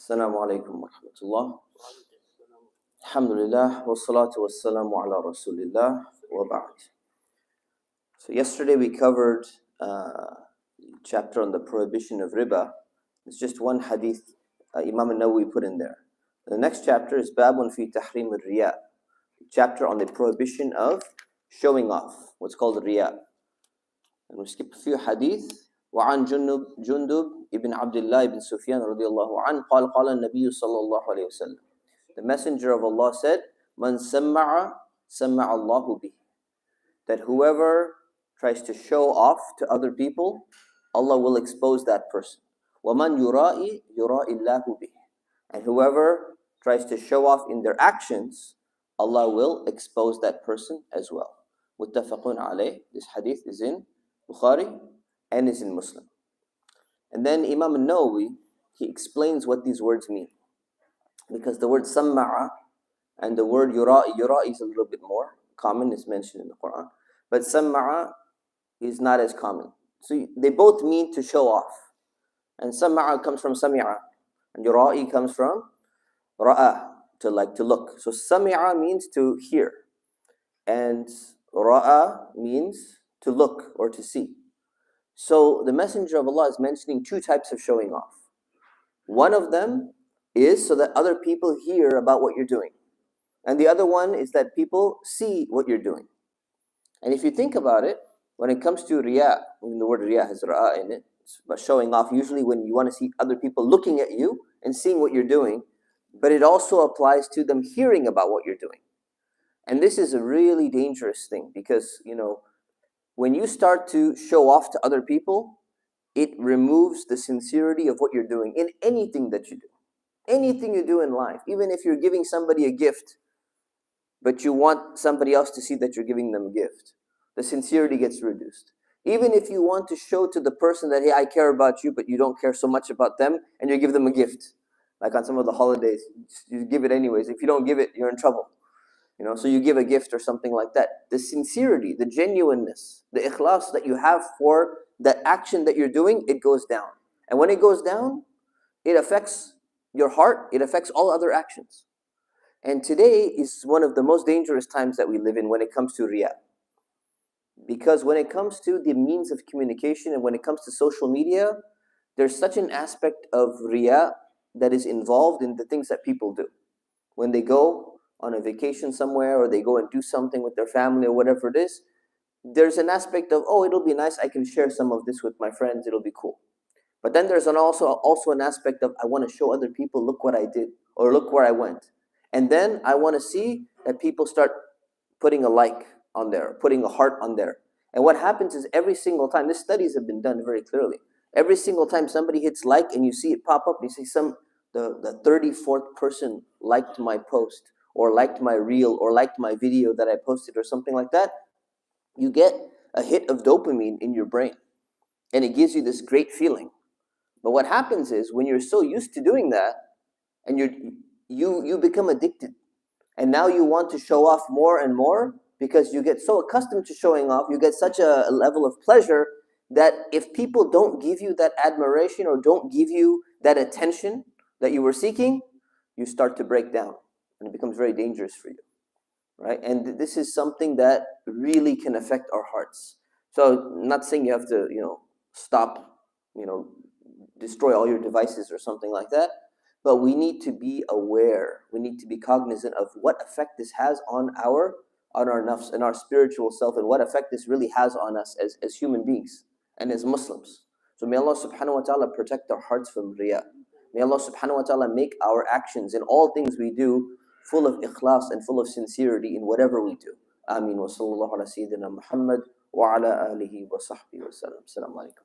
Assalamu alaikum wa rahmatullah. Alhamdulillah, wa salatu wa salamu ala rasulillah wa ba'd. So yesterday we covered chapter on the prohibition of riba. It's just one hadith Imam al-Nawawi put in there. The next chapter is Babun fi tahrim al-riya, chapter on the prohibition of showing off, what's called riya. And we'll skip a few hadith. وعن جندب ibn Abdullah ibn Sufyan radiyallahu anhu قال قال النبي صلى الله عليه وسلم, the messenger of Allah said, من سمع سمع الله به, that whoever tries to show off to other people, Allah will expose that person. ومن يرائي يرائي الله به, and whoever tries to show off in their actions, Allah will expose that person as well. متفقون عليه. This hadith is in Bukhari and is in Muslim. And then Imam al-Nawawi, he explains what these words mean. Because the word samma'a and the word yura'i is a little bit more common, it's mentioned in the Quran. But samma'a is not as common. So they both mean to show off. And samma'a comes from sami'a. And yura'i comes from ra'a, to look. So sami'a means to hear. And ra'a means to look or to see. So the Messenger of Allah is mentioning two types of showing off. One of them is so that other people hear about what you're doing. And the other one is that people see what you're doing. And if you think about it, when it comes to riya, when the word riya has ra'a in it, it's about showing off usually when you want to see other people looking at you and seeing what you're doing, but it also applies to them hearing about what you're doing. And this is a really dangerous thing because, when you start to show off to other people, it removes the sincerity of what you're doing in anything that you do. Anything you do in life, even if you're giving somebody a gift, but you want somebody else to see that you're giving them a gift, the sincerity gets reduced. Even if you want to show to the person that, hey, I care about you, but you don't care so much about them, and you give them a gift. Like on some of the holidays, you give it anyways. If you don't give it, you're in trouble. So you give a gift or something like that. The sincerity, the genuineness, the ikhlas that you have for that action that you're doing, it goes down. And when it goes down, it affects your heart, it affects all other actions. And today is one of the most dangerous times that we live in when it comes to riya. Because when it comes to the means of communication and when it comes to social media, there's such an aspect of riya that is involved in the things that people do. When they go on a vacation somewhere or they go and do something with their family or whatever it is, there's an aspect of, oh, it'll be nice, I can share some of this with my friends, it'll be cool. But then there's also an aspect of, I want to show other people, look what I did or look where I went. And then I want to see that people start putting a like on there, putting a heart on there. And what happens is every single time, these studies have been done very clearly, every single time somebody hits like and you see it pop up, you see the 34th person liked my post, or liked my reel, or liked my video that I posted, or something like that, you get a hit of dopamine in your brain. And it gives you this great feeling. But what happens is, when you're so used to doing that, and you become addicted. And now you want to show off more and more, because you get so accustomed to showing off, you get such a level of pleasure, that if people don't give you that admiration, or don't give you that attention that you were seeking, you start to break down. And it becomes very dangerous for you, right? And this is something that really can affect our hearts. So I'm not saying you have to, stop, destroy all your devices or something like that, but we need to be aware. We need to be cognizant of what effect this has on our nafs and our spiritual self, and what effect this really has on us as human beings and as Muslims. So may Allah subhanahu wa ta'ala protect our hearts from riya. May Allah subhanahu wa ta'ala make our actions in all things we do full of ikhlas and full of sincerity in whatever we do. Ameen wa sallallahu ala sayyidina Muhammad wa ala alihi wa sahbihi wa sallam. Assalamu alaikum.